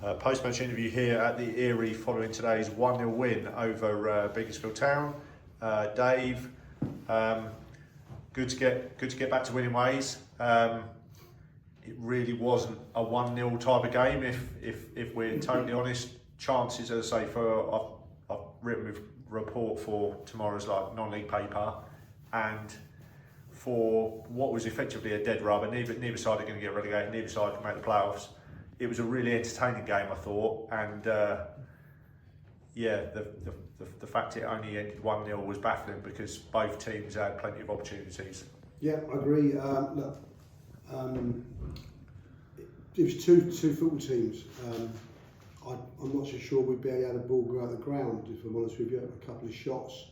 Post-match interview here at the Eyrie following today's 1-0 win over Beaconsfield Town. Dave, good to get back to winning ways. It really wasn't a 1-0 type of game. If we're totally honest, chances, as I say, I've written a report for tomorrow's non-league paper, and for what was effectively a dead rubber, neither side are going to get relegated, neither side can make the playoffs. It was a really entertaining game, I thought, and the fact it only ended 1-0 was baffling because both teams had plenty of opportunities. Yeah, I agree. It was two football teams. I'm not so sure we'd be able to have the ball go out the ground, if I'm honest with you. A couple of shots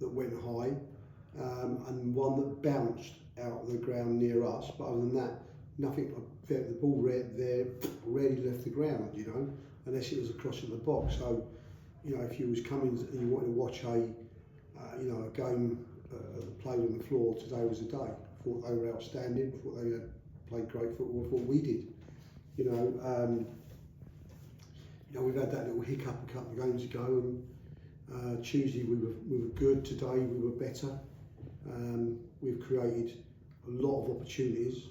that went high, and one that bounced out of the ground near us. But other than that, nothing. The ball rarely left the ground, unless it was across in the box. So, if you was coming and you wanted to watch a game played on the floor, today was the day. I thought they were outstanding. I thought they had played great football. I thought we did. We've had that little hiccup a couple of games ago, and Tuesday we were good. Today we were better. We've created a lot of opportunities,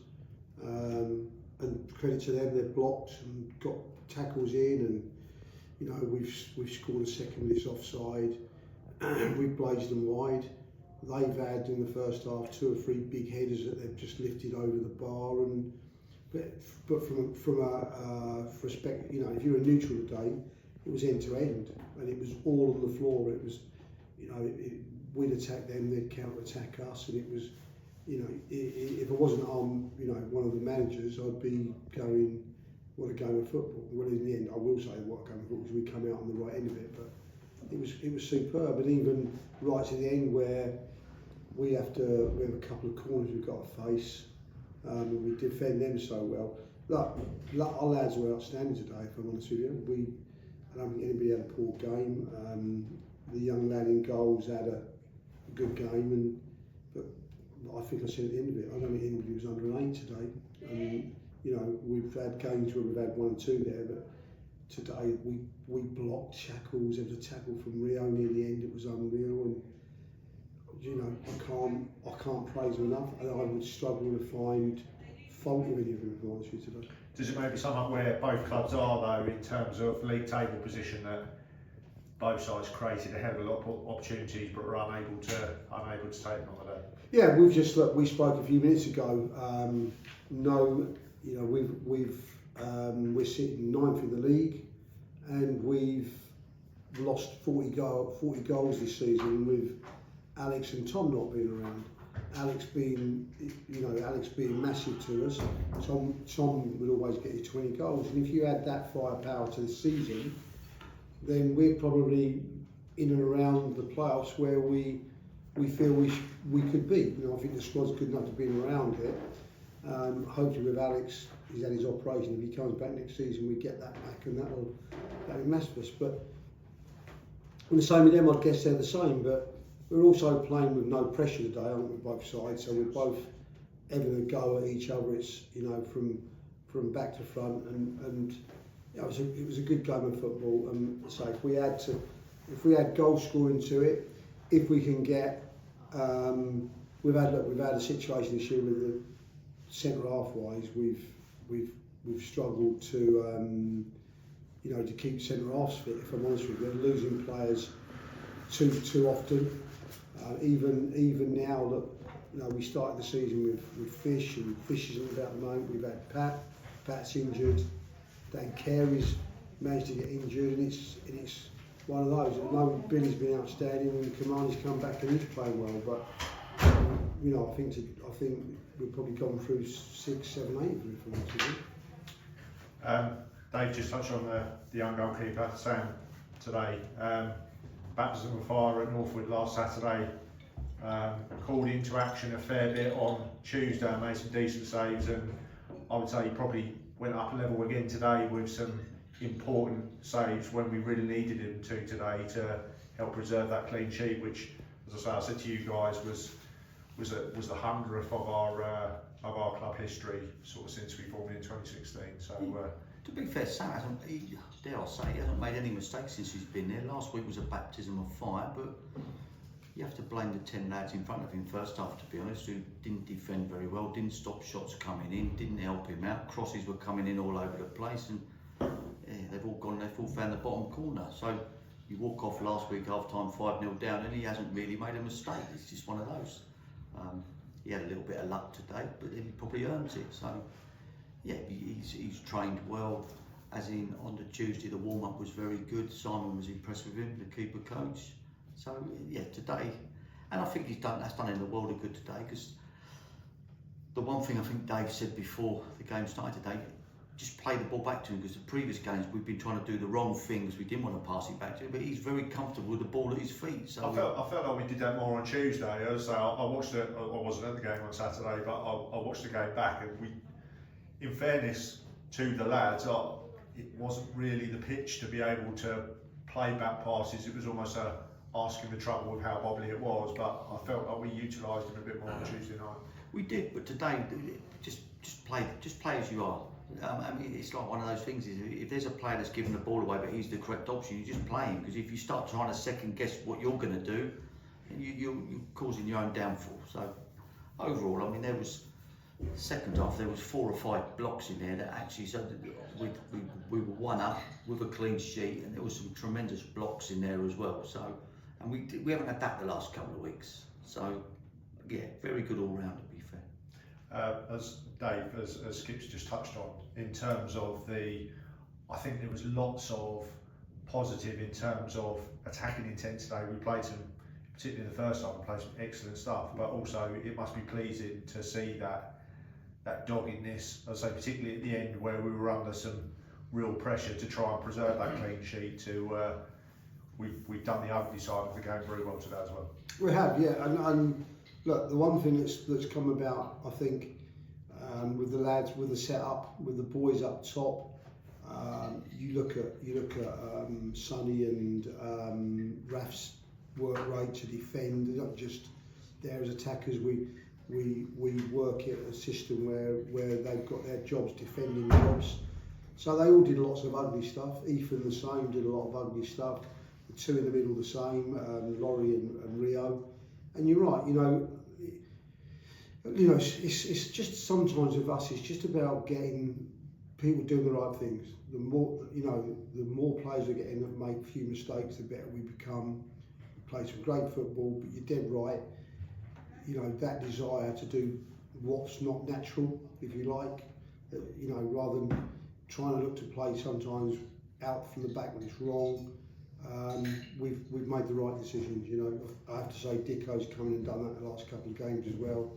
and credit to them, they've blocked and got tackles in, and we've scored a second with this offside. We've blazed them wide. They've had in the first half 2 or 3 big headers that they've just lifted over the bar, and but from a respect, if you're a neutral today, it was end to end, and it was all on the floor. It was, we'd attack them, they'd counter attack us, and it was, if I wasn't on, one of the managers, I'd be going, what a game of football. Well, in the end, I will say what a game of football, because we come out on the right end of it, but it was superb, and even right to the end where we have a couple of corners we've got to face. We defend them so well. Look, our lads were outstanding today, if I'm honest with you. I don't think anybody had a poor game. The young lad in goals had a good game, but I think I said at the end of it, I don't think anybody was under an 8 today. We've had games where we've had 1 or 2 there, but today we blocked tackles. There was a tackle from Rio near the end. It was unreal, and I can't praise them enough, and I would struggle to find fault with any of them, if I'm honest with you today. Does it maybe sum up where both clubs are though in terms of league table position, that both sides created a hell of a lot of opportunities but were unable to take them on the day? Yeah, we spoke a few minutes ago. We're sitting 9th in the league, and we've lost 40 goals this season with Alex and Tom not being around. Alex being massive to us. Tom would always get you 20 goals, and if you add that firepower to the season, then we're probably in and around the playoffs where we feel we could be. I think the squad's good enough to be around it. Hopefully with Alex, he's had his operation. If he comes back next season, we get that back, and that'll be massive for us. But on the same with them, I'd guess they're the same. But we're also playing with no pressure today, aren't we, both sides? So we're both having a go at each other. It's from back to front, and it was a good game of football. And so if we had goal scoring to it, if we can get, we've had a situation this year with the centre half wise. We've struggled to to keep centre halves fit. If I'm honest with you, we're losing players too often. Even now that we started the season with Fish, and Fish isn't about the moment. We've had Pat's injured, Dan Carey's managed to get injured, and it's one of those. At the moment, Billy's been outstanding, and Kamani's come back and he's playing well. But I think we've probably gone through 6, 7, 8 of them, if I'm honest with you. Dave just touched on the young goalkeeper, Sam, today. Baptism of fire at Northfield last Saturday. Called into action a fair bit on Tuesday and made some decent saves, and I would say he probably went up a level again today with some important saves when we really needed him to today to help preserve that clean sheet, which, as I say, I said to you guys, was the 100th of our club history, sort of since we formed in 2016. So. To be fair, Sam hasn't, dare I say, he hasn't made any mistakes since he's been there. Last week was a baptism of fire, but you have to blame the 10 lads in front of him first half, to be honest, who didn't defend very well, didn't stop shots coming in, didn't help him out. Crosses were coming in all over the place, and they've all found the bottom corner. So you walk off last week half time 5-0 down, and he hasn't really made a mistake. It's just one of those. He had a little bit of luck today, but he probably earns it. So yeah, he's trained well. As in on the Tuesday, the warm-up was very good. Simon was impressed with him, the keeper coach. So yeah, today, and I think that's done him the world of good today, because the one thing I think Dave said before the game started today, just play the ball back to him, because the previous games we've been trying to do the wrong things. We didn't want to pass it back to him, but he's very comfortable with the ball at his feet. So I felt like we did that more on Tuesday. I watched it. I wasn't at the game on Saturday, but I watched the game back, and we, in fairness to the lads, it wasn't really the pitch to be able to play back passes. It was almost asking the trouble with how wobbly it was, but I felt like we utilised him a bit more on Tuesday night. We did, but today, just play as you are. I mean, it's like one of those things. Is if there's a player that's given the ball away, but he's the correct option, you just play him. Because if you start trying to second guess what you're going to do, you're causing your own downfall. So overall, I mean, there was second half. There was 4 or 5 blocks in there that actually, so we were 1 up with a clean sheet, and there was some tremendous blocks in there as well. So, and we haven't had that the last couple of weeks. So yeah, very good all round, to be fair. As Dave, as Skip's just touched on, in terms of I think there was lots of positive in terms of attacking intent today. We played some, particularly in the first half, we played some excellent stuff, but also it must be pleasing to see that doggedness, I'd say particularly at the end where we were under some real pressure to try and preserve that clean sheet. We've done the ugly side of the game very well today as well. We have, yeah, and look, the one thing that's come about, I think, with the lads, with the setup, with the boys up top, you look at Sonny and Raf's work rate to defend. They're not just there as attackers. We work it a system where they've got their jobs, defending jobs. So they all did lots of ugly stuff. Ethan the same, did a lot of ugly stuff. The two in the middle the same, Laurie and Rio. And you're right, you know, it's just sometimes with us, it's just about getting people doing the right things. The more players we get in that make a few mistakes, the better we become. We play some great football, but you're dead right. You know, that desire to do what's not natural, if you like, you know, rather than trying to look to play sometimes out from the back when it's wrong. We've made the right decisions. You know, I have to say Dicko's come in and done that the last couple of games as well.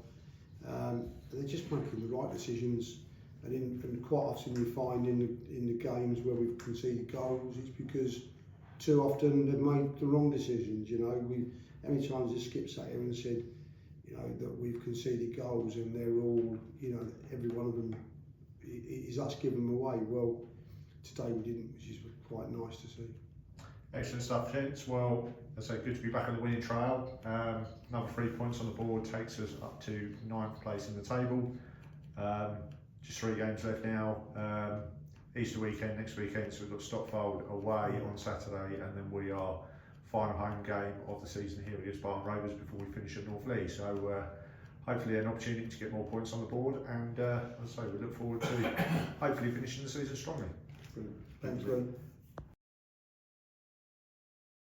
They're just making the right decisions, and quite often you find in the games where we've conceded goals, it's because too often they've made the wrong decisions. You know, how many times has Skip sat here and said, you know, that we've conceded goals and they're all, you know, every one of them is us giving them away. Well, today we didn't, which is quite nice to see. Excellent stuff, gents. Well, as I say, good to be back on the winning trail. Another 3 points on the board takes us up to 9th place in the table. Just 3 games left now. Easter weekend, next weekend, so we've got Stockfold away on Saturday, and then we are final home game of the season here against Barton Rovers before we finish at North Leigh. So hopefully an opportunity to get more points on the board, and as I say, we look forward to hopefully finishing the season strongly. Brilliant. Thanks, Lee.